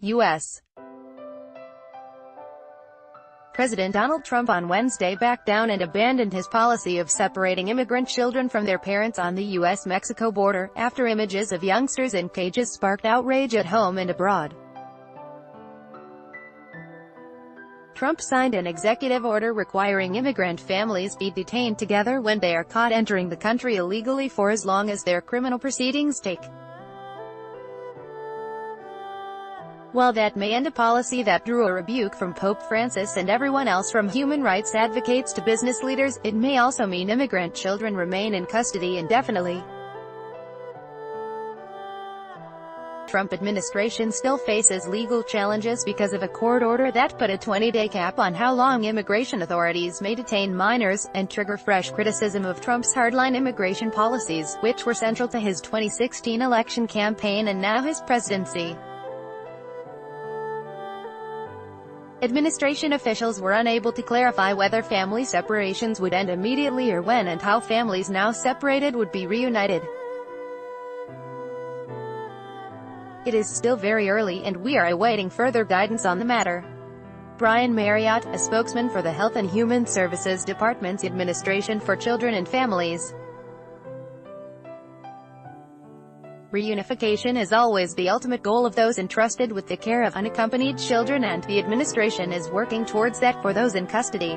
U.S. President Donald Trump on Wednesday backed down and abandoned his policy of separating immigrant children from their parents on the U.S.-Mexico border, after images of youngsters in cages sparked outrage at home and abroad. Trump signed an executive order requiring immigrant families be detained together when they are caught entering the country illegally for as long as their criminal proceedings take. While that may end a policy that drew a rebuke from Pope Francis and everyone else from human rights advocates to business leaders, it may also mean immigrant children remain in custody indefinitely. Trump administration still faces legal challenges because of a court order that put a 20-day cap on how long immigration authorities may detain minors, and trigger fresh criticism of Trump's hardline immigration policies, which were central to his 2016 election campaign and now his presidency. Administration officials were unable to clarify whether family separations would end immediately or when and how families now separated would be reunited. It is still very early and we are awaiting further guidance on the matter. Brian Marriott, a spokesman for the Health and Human Services Department's Administration for Children and Families. Reunification is always the ultimate goal of those entrusted with the care of unaccompanied children, and the administration is working towards that for those in custody.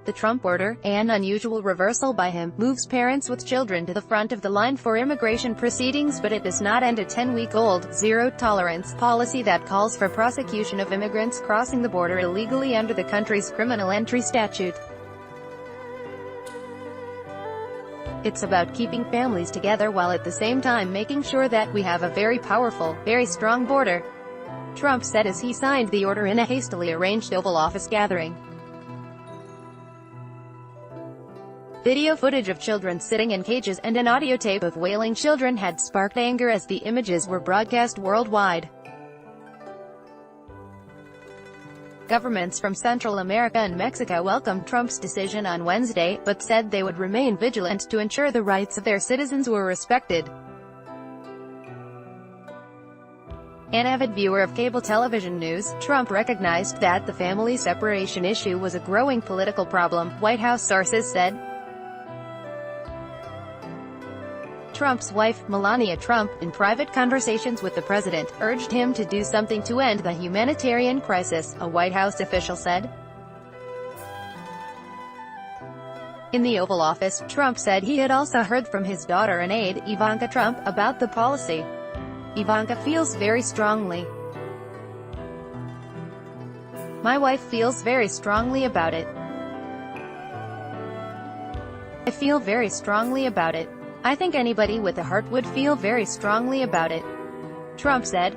The Trump order, an unusual reversal by him, moves parents with children to the front of the line for immigration proceedings, but it does not end a 10-week-old, zero-tolerance policy that calls for prosecution of immigrants crossing the border illegally under the country's criminal entry statute. It's about keeping families together while at the same time making sure that we have a very powerful, very strong border, Trump said as he signed the order in a hastily arranged Oval Office gathering. Video footage of children sitting in cages and an audio tape of wailing children had sparked anger as the images were broadcast worldwide. Governments from Central America and Mexico welcomed Trump's decision on Wednesday, but said they would remain vigilant to ensure the rights of their citizens were respected. An avid viewer of cable television news, Trump recognized that the family separation issue was a growing political problem, White House sources said. Trump's wife, Melania Trump, in private conversations with the president, urged him to do something to end the humanitarian crisis, a White House official said. In the Oval Office, Trump said he had also heard from his daughter and aide, Ivanka Trump, about the policy. Ivanka feels very strongly. My wife feels very strongly about it. I feel very strongly about it. I think anybody with a heart would feel very strongly about it, Trump said.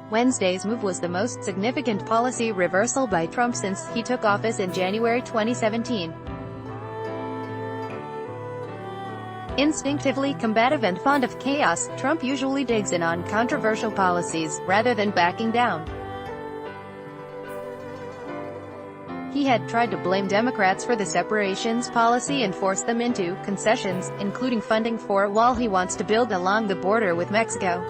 Wednesday's move was the most significant policy reversal by Trump since he took office in January 2017. Instinctively combative and fond of chaos, Trump usually digs in on controversial policies, rather than backing down. He had tried to blame Democrats for the separations policy and force them into concessions, including funding for a wall he wants to build along the border with Mexico.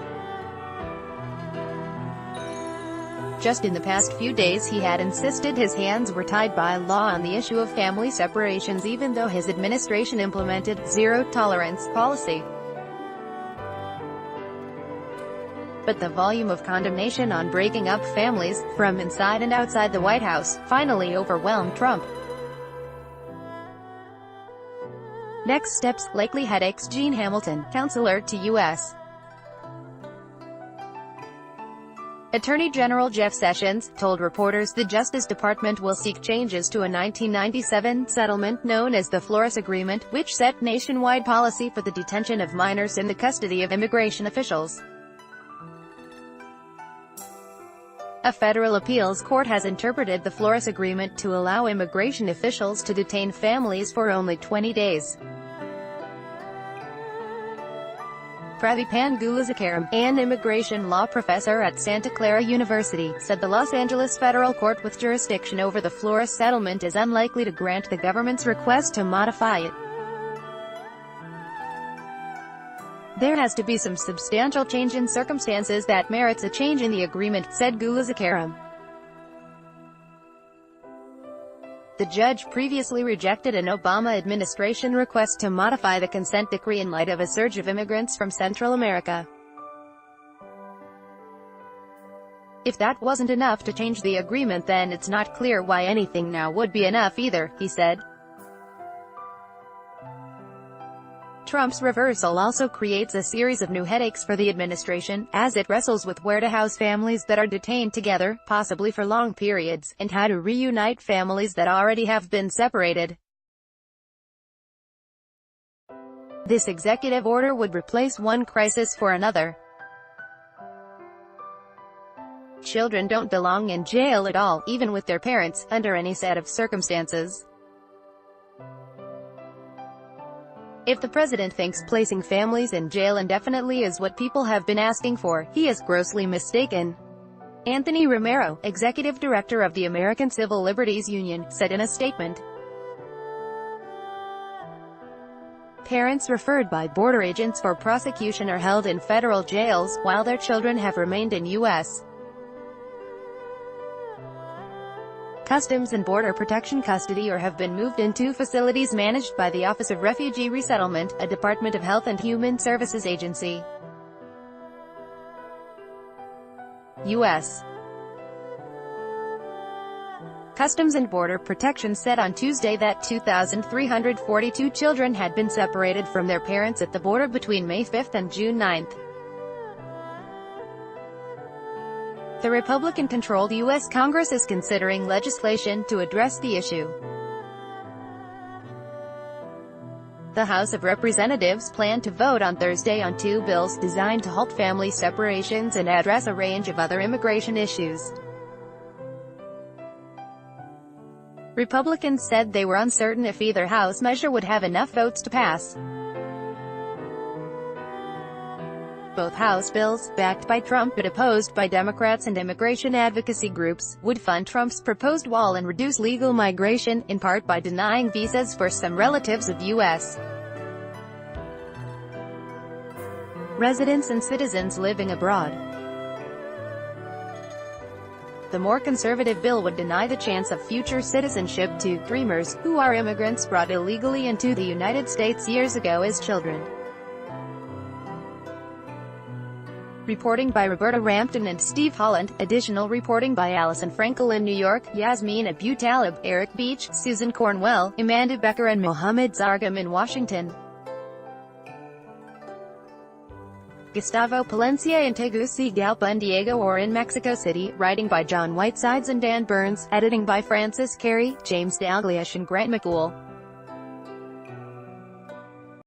Just in the past few days he had insisted his hands were tied by law on the issue of family separations, even though his administration implemented zero-tolerance policy. But the volume of condemnation on breaking up families, from inside and outside the White House, finally overwhelmed Trump. Next steps, likely headaches. Gene Hamilton, counselor to U.S. Attorney General Jeff Sessions, told reporters the Justice Department will seek changes to a 1997 settlement known as the Flores Agreement, which set nationwide policy for the detention of minors in the custody of immigration officials. A federal appeals court has interpreted the Flores Agreement to allow immigration officials to detain families for only 20 days. Pravi Pangulazakaram, an immigration law professor at Santa Clara University, said the Los Angeles federal court with jurisdiction over the Flores settlement is unlikely to grant the government's request to modify it. There has to be some substantial change in circumstances that merits a change in the agreement, said Gulazikaram. The judge previously rejected an Obama administration request to modify the consent decree in light of a surge of immigrants from Central America. If that wasn't enough to change the agreement, then it's not clear why anything now would be enough either, he said. Trump's reversal also creates a series of new headaches for the administration, as it wrestles with where to house families that are detained together, possibly for long periods, and how to reunite families that already have been separated. This executive order would replace one crisis for another. Children don't belong in jail at all, even with their parents, under any set of circumstances. If the president thinks placing families in jail indefinitely is what people have been asking for, he is grossly mistaken. Anthony Romero, executive director of the American Civil Liberties Union, said in a statement. Parents referred by border agents for prosecution are held in federal jails, while their children have remained in U.S. Customs and Border Protection custody or have been moved into facilities managed by the Office of Refugee Resettlement, a Department of Health and Human Services agency. U.S. Customs and Border Protection said on Tuesday that 2,342 children had been separated from their parents at the border between May 5 and June 9. The Republican-controlled U.S. Congress is considering legislation to address the issue. The House of Representatives planned to vote on Thursday on two bills designed to halt family separations and address a range of other immigration issues. Republicans said they were uncertain if either House measure would have enough votes to pass. Both House bills, backed by Trump but opposed by Democrats and immigration advocacy groups, would fund Trump's proposed wall and reduce legal migration, in part by denying visas for some relatives of U.S. residents and citizens living abroad. The more conservative bill would deny the chance of future citizenship to dreamers, who are immigrants brought illegally into the United States years ago as children. Reporting by Roberta Rampton and Steve Holland. Additional reporting by Allison Frankel in New York, Yasmin Abu-Talib, Eric Beach, Susan Cornwell, Amanda Becker and Mohammed Zargam in Washington. Gustavo Palencia and Tegucigalpa and Diego Orr in Mexico City. Writing by John Whitesides and Dan Burns. Editing by Francis Carey, James Dalglish and Grant McCool.